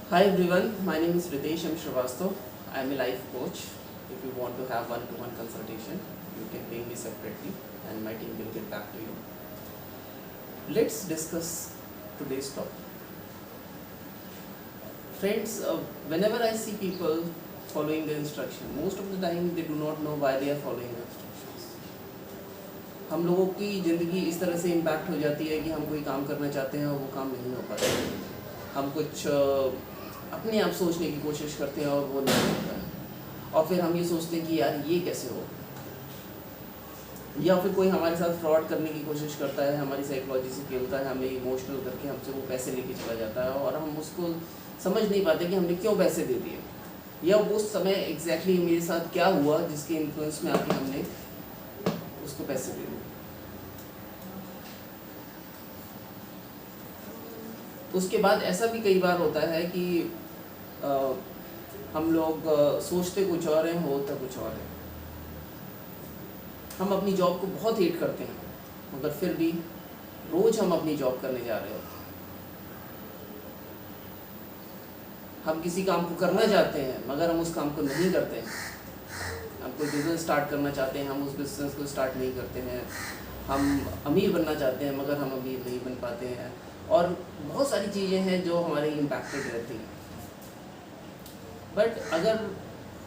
Hi everyone, my name is Ritesh M. Srivastav. I am a life coach. If you want to have one-to-one consultation, you can pay me separately and my team will get back to you. Let's discuss today's topic. Friends, whenever I see people following the instruction, most of the time they do not know why they are following the instructions. हम लोगों की ज़िंदगी इस तरह से impact हो जाती है कि हम कोई काम करना चाहते हैं और वो काम नहीं हो पाता है। हम कुछ अपने आप सोचने की कोशिश करते हैं और वो नहीं होता है, और फिर हम ये सोचते हैं कि यार ये कैसे हो, या फिर कोई हमारे साथ फ्रॉड करने की कोशिश करता है, हमारी साइकोलॉजी से खेलता है, हमें इमोशनल करके हमसे वो पैसे लेके चला जाता है और हम उसको समझ नहीं पाते कि हमने क्यों पैसे दे दिए, या उस समय एग्जैक्टली मेरे साथ क्या हुआ जिसके इन्फ्लुएंस में आके हमने उसको पैसे दे दिए। उसके बाद ऐसा भी कई बार होता है कि हम लोग सोचते कुछ और हैं, होता कुछ और है। हम अपनी जॉब को बहुत हेट करते हैं, मगर फिर भी रोज़ हम अपनी जॉब करने जा रहे होते हैं। हम किसी काम को करना चाहते हैं मगर हम उस काम को नहीं करते हैं। हम कोई बिज़नेस स्टार्ट करना चाहते हैं, हम उस बिज़नेस को स्टार्ट नहीं करते हैं। हम अमीर बनना चाहते हैं मगर हम अमीर नहीं बन पाते हैं, और बहुत सारी चीज़ें हैं जो हमारे इम्पैक्टेड रहती हैं। बट अगर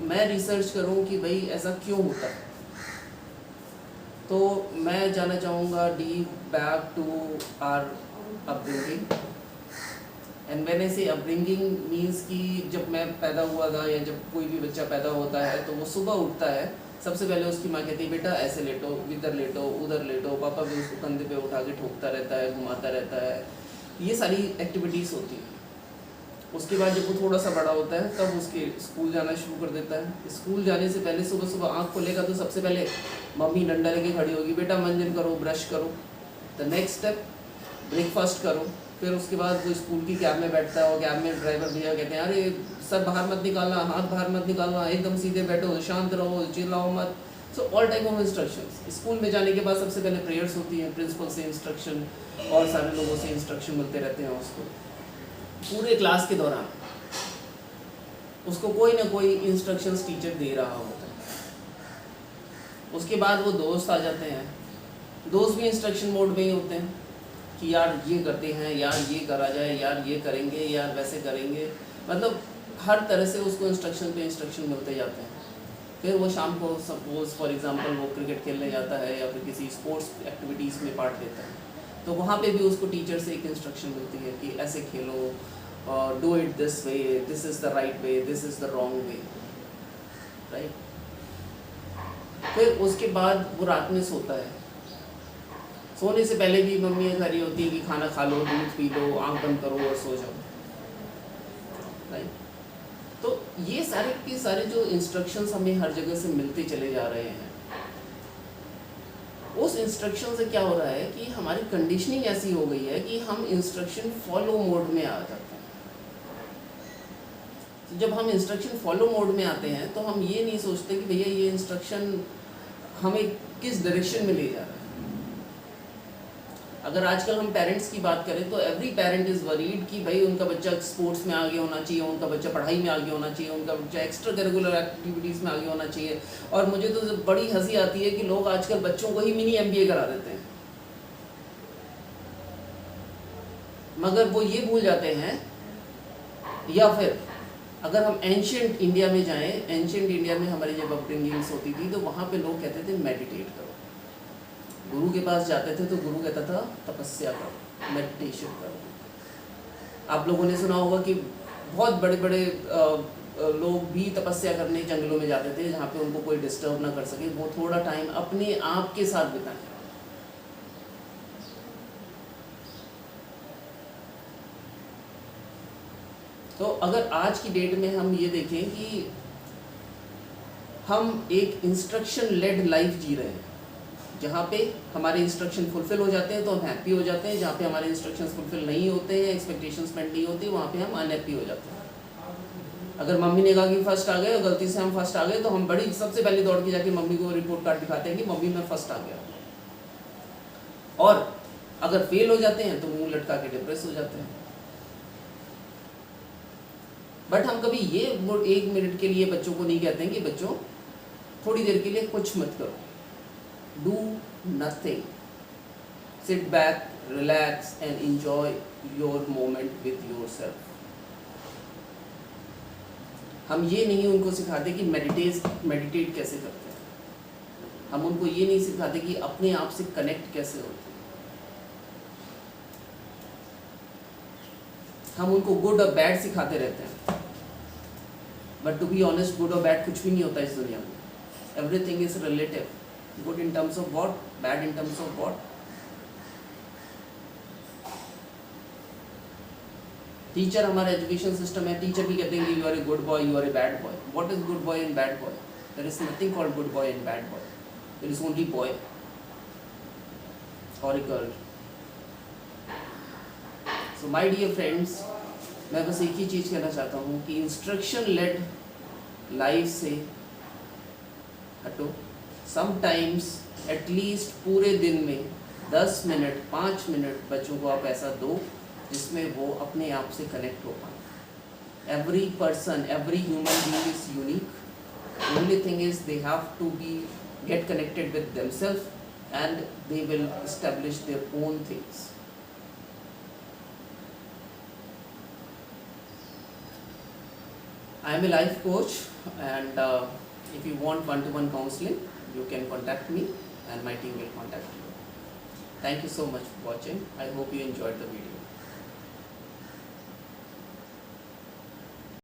मैं रिसर्च करूं कि भाई ऐसा क्यों होता है, तो मैं जाना चाहूँगा deep back to our upbringing. And when I say upbringing means कि जब मैं पैदा हुआ था या जब कोई भी बच्चा पैदा होता है तो वो सुबह उठता है, सबसे पहले उसकी माँ कहती है बेटा ऐसे लेटो, इधर लेटो, उधर लेटो। पापा भी उसको कंधे पे उठा के ठोकता रहता है, घुमाता रहता है। ये सारी एक्टिविटीज़ होती हैं। उसके बाद जब वो थोड़ा सा बड़ा होता है तब उसके स्कूल जाना शुरू कर देता है। स्कूल जाने से पहले सुबह सुबह आँख खोलेगा तो सबसे पहले मम्मी डंडा लेके खड़ी होगी, बेटा मंजन करो, ब्रश करो। द नेक्स्ट स्टेप ब्रेकफास्ट करो। फिर उसके बाद वो स्कूल की कैब में बैठता है और कैब में ड्राइवर भैया कहते हैं अरे सर बाहर मत निकालना, हाथ बाहर मत निकालना, एकदम सीधे बैठो, शांत रहो, चिल्लाओ मत। So all type of instructions. School में जाने के बाद सबसे पहले प्रेयर्स होती हैं, प्रिंसिपल से इंस्ट्रक्शन और सारे लोगों से इंस्ट्रक्शन मिलते रहते हैं उसको। पूरे क्लास के दौरान उसको कोई ना कोई इंस्ट्रक्शंस टीचर दे रहा होता है। उसके बाद वो दोस्त आ जाते हैं, दोस्त भी इंस्ट्रक्शन मोड में ही होते हैं कि यार ये करते हैं, यार ये करा जाए, यार ये करेंगे, यार वैसे करेंगे। मतलब हर तरह से उसको इंस्ट्रक्शन पे इंस्ट्रक्शन मिलते जाते हैं। फिर वो शाम को सपोज फॉर एग्जांपल वो क्रिकेट खेलने जाता है या फिर किसी स्पोर्ट्स एक्टिविटीज़ में पार्ट लेता है, तो वहाँ पे भी उसको टीचर से एक इंस्ट्रक्शन मिलती है कि ऐसे खेलो, और do it this way, this is the right way, this is the wrong way, right. फिर उसके बाद वो रात में सोता है। सोने से पहले भी मम्मी कह रही होती है कि खाना खा लो, दूध पी लो, आँख बंद करो और सो जाओ, राइट। तो ये सारे के सारे जो इंस्ट्रक्शंस हमें हर जगह से मिलते चले जा रहे हैं, उस इंस्ट्रक्शन से क्या हो रहा है कि हमारी कंडीशनिंग ऐसी हो गई है कि हम इंस्ट्रक्शन फॉलो मोड में आ जाते हैं। तो जब हम इंस्ट्रक्शन फॉलो मोड में आते हैं तो हम ये नहीं सोचते कि भैया ये इंस्ट्रक्शन हमें किस डायरेक्शन में ले जा रहा है। अगर आजकल हम पेरेंट्स की बात करें तो एवरी पेरेंट इज़ वरीड कि भाई उनका बच्चा स्पोर्ट्स में आगे होना चाहिए, उनका बच्चा पढ़ाई में आगे होना चाहिए, उनका बच्चा एक्स्ट्रा करिकुलर एक्टिविटीज़ में आगे होना चाहिए। और मुझे तो बड़ी हंसी आती है कि लोग आजकल बच्चों को ही मिनी MBA करा देते हैं, मगर वो ये भूल जाते हैं। या फिर अगर हम एंशियंट इंडिया में जाएँ, एंशियंट इंडिया में हमारी जब अपब्रिंगिंग्स होती थी तो वहाँ पर लोग कहते थे मेडिटेट करो। गुरु के पास जाते थे तो गुरु कहता था तपस्या करो, मेडिटेशन करो। आप लोगों ने सुना होगा कि बहुत बड़े बड़े लोग भी तपस्या करने जंगलों में जाते थे जहाँ पे उनको कोई डिस्टर्ब ना कर सके, वो थोड़ा टाइम अपने आप के साथ बिताएं। तो अगर आज की डेट में हम ये देखें कि हम एक इंस्ट्रक्शन लेड लाइफ जी रहे हैं, जहाँ पे हमारे इंस्ट्रक्शन फुलफिल हो जाते हैं तो हम हैप्पी हो जाते हैं, जहाँ पे हमारे इंस्ट्रक्शंस फुलफिल नहीं होते हैं, एक्सपेक्टेशंस मेट नहीं होती, वहाँ पे हम अनहैप्पी हो जाते हैं। अगर मम्मी ने कहा कि फर्स्ट आ गए और गलती से हम फर्स्ट आ गए तो हम बड़ी सबसे पहले दौड़ के जाके मम्मी को रिपोर्ट कार्ड दिखाते हैं कि मम्मी मैं फर्स्ट आ गया। और अगर फेल हो जाते हैं तो मुंह लटका के डिप्रेस हो जाते हैं। बट हम कभी ये वो 1 मिनट के लिए बच्चों को नहीं कहते हैं कि बच्चों थोड़ी देर के लिए कुछ मत करो, do nothing, sit back, relax and enjoy your moment with yourself. हम ये नहीं उनको सिखाते कि मेडिटेट कैसे करते हैं, हम उनको ये नहीं सिखाते कि अपने आप से कनेक्ट कैसे होते हैं। हम उनको गुड और बैड सिखाते रहते हैं, but to be honest good और बैड कुछ भी नहीं होता इस दुनिया में। Everything is relative, good in terms of what, bad in terms of what. Teacher हमारा एजुकेशन सिस्टम है, टीचर भी कहते हैं कि you are a good boy, you are a bad boy. What is good boy and bad boy? There is nothing called good boy and bad boy, there is only boy और a girl. So my dear friends, मैं बस एक ही चीज़ कहना चाहता हूँ कि instruction lead life से हटो। समटाइम्स एटलीस्ट पूरे दिन में 10 मिनट 5 मिनट बच्चों को आप ऐसा दो जिसमें वो अपने आप से कनेक्ट हो पाए। Every person, every human being is unique. Only thing is they have to be get connected with themselves and they will establish their own things. I am a life coach, and if you want one-to-one counseling, you can contact me and my team will contact you. Thank you so much for watching. I hope you enjoyed the video.